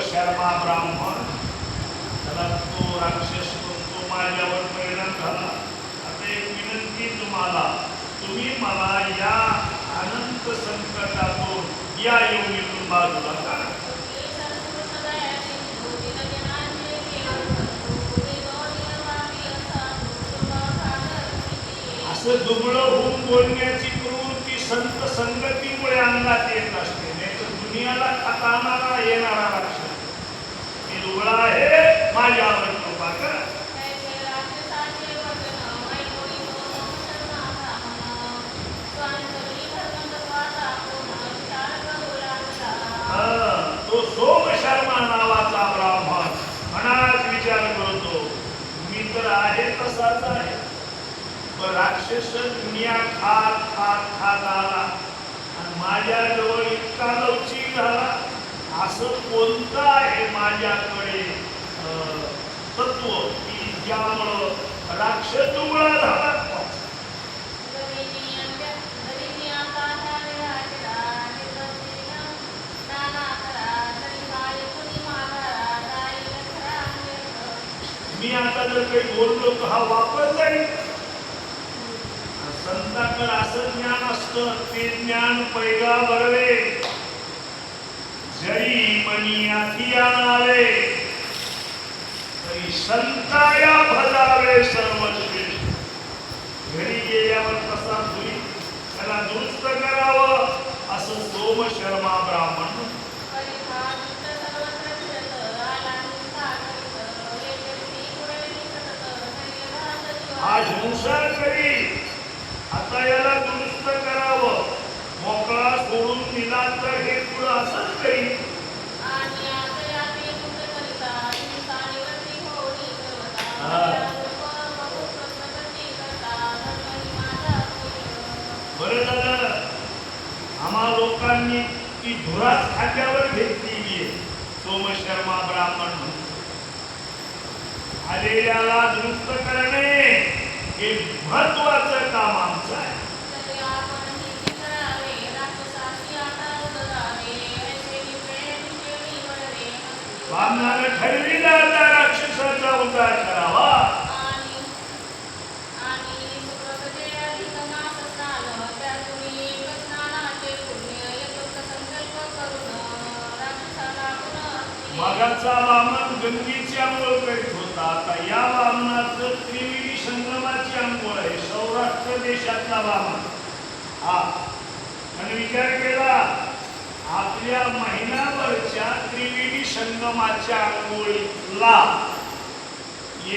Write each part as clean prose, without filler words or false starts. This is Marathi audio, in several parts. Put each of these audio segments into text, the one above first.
शर्मा ब्राह्मण त्याला तो राक्षस तो माझ्यावर परिणाम झाला. आता एक विनंती तुम्हाला, तुम्ही मला या अनंत संकटातून या योनीतून बाजूला काढा. असं दुबळं होऊन बोलण्याची प्रवृत्ती संत संगतीमुळे अंगात येत असते. नाही तर दुनियाला खाताना येणारा राक्षस हे दुबळा आहे, माझ्यावर कृपा करा. तो सोम शर्मा नावाचा ब्राह्मण मनात विचार करतो, मी तर आहे तसाच आहे, पण राक्षस दुनिया खात खात खात आला आणि माझ्याजवळ इतका लवचिक झाला. असं कोणतं आहे माझ्याकडे तत्व की ज्यामुळं राक्षस दुबळा झाला. मी आता जर काही बोललो तर हा वापर जाईल. संतांकडे असं ज्ञान असतं, ते ज्ञान पैगा बरवे जरी मनी आधी आणावे तरी संताया भजावे सर्वच वेळ. घरी गेल्यावर कसा धुई त्याला दुरुस्त करावं असं सोम शर्मा ब्राह्मण. आज हुंसार करी, आता याला दुरुस्त करावं, मोकळा सोडून दिला तर हे पुढं असंच करी. बरं झालं आम्हा लोकांनी ती धुराच खात्यावर घेतलेली आहे. सोम शर्मा ब्राह्मण म्हणून आलेल्याला दुरुस्त करणे हे महत्वाचं काम आमचं आहे. बामणानं ठरविलं आता राक्षसाचा उद्धार करावा. मागाचा वामन गंगेची आंघोळ करीत होता, आता या वामनाचं त्रिवेणी संगमाची आंघोळ आहे. सौराष्ट्र देशातला वामन हा. आणि विचार केला आपल्या महिनाभरच्या त्रिवेणी संगमाच्या आंघोळीला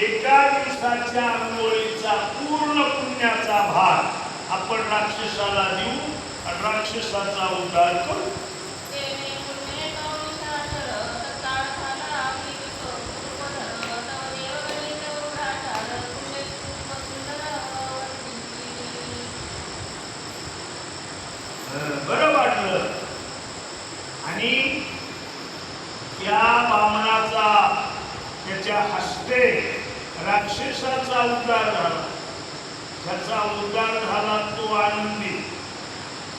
एका दिवसाच्या आंघोळीचा पूर्ण पुण्याचा भाग आपण राक्षसाला देऊ आणि राक्षसाचा उद्धार करू. बरं वाटलं. आणि त्या बामणाचा त्याच्या हस्ते राक्षसाचा उद्धार झाला. त्याचा उद्धार झाला तो आनंदी,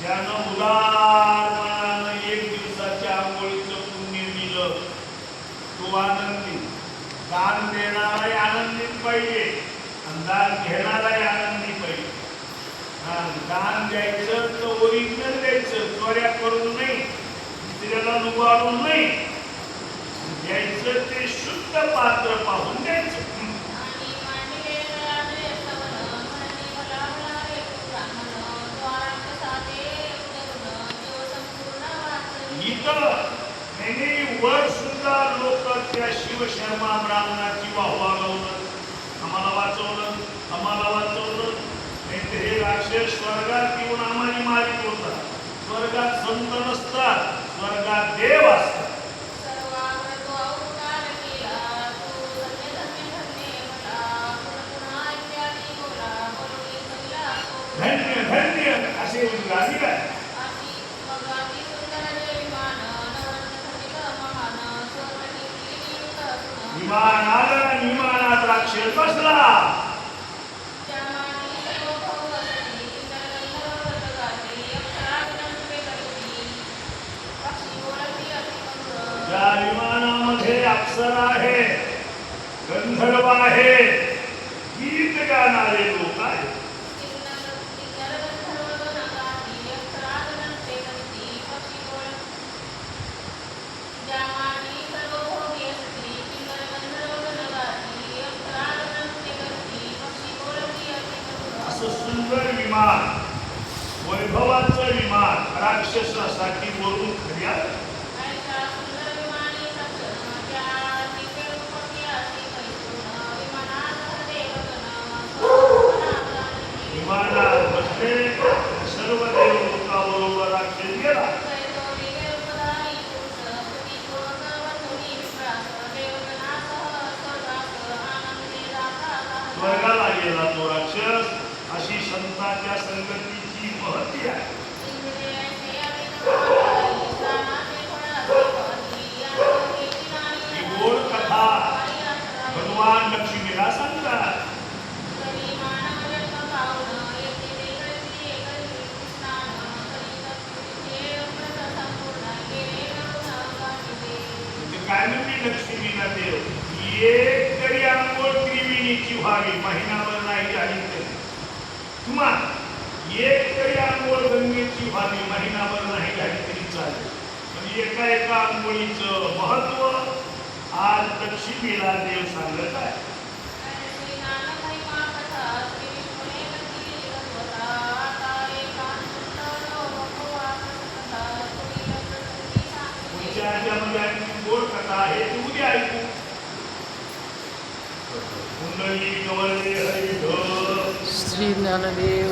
ज्यानं उदार मनानं एक दिवसाच्या आंघोळीचं पुण्य दिलं तो आनंदी. दान देणाराही आनंदित पाहिजे आणि दान घेणाराही आनंदी पाहिजे. दान द्यायचं तर ओरिजिनल द्यायचं, चोऱ्या करून नाही, दुसऱ्याला लुबाडून नाही द्यायचं, ते शुद्ध पात्र पाहून द्यायचं. इथं वर सुद्धा लोक त्या शिवशर्मा ब्राह्मणाची वाहवा गावलं, आम्हाला वाचवलं, आम्हाला वाचवलं. हे राक्षस स्वर्गात येऊन आम्हाला मारित होता. स्वर्गात संत नसतात, स्वर्गात देव असतात. धन्य धन्य असे उद्गारी काय. विमान आलं, विमानात राक्षस बसला. ज्या विमानामध्ये मध्ये अप्सरा आहे, गंधर्व आहे, गीत गाणारे लोक आहेत. असं सुंदर विमान, वैभवाचं विमान राक्षसासाठी वरून खऱ्या विमानात बसले. सर्व देव लोकाबरोबर राक्षस गेला. स्वर्गाला गेला तो राक्षस. अशी संतांच्या संगतीची महती आहे. ही गोड कथा भगवान लक्ष्मीला सांगतात. काय म्हणते लक्ष्मीला देव, एक तरी अंघोळ त्रिवेणीची व्हावी, महिनाभर नाही झाली तरी. तुम्हा एक तरी अंघोळ गंगेची व्हावी, महिनाभर नाही झाली तरी चालेल. म्हणजे एका एका अंघोळीचं महत्व आज लक्ष्मीला देव सांगत आहे. गोड कथा आहे ती उद्या ऐकू. कुंडली कवळे हरिध श्री ज्ञानदेव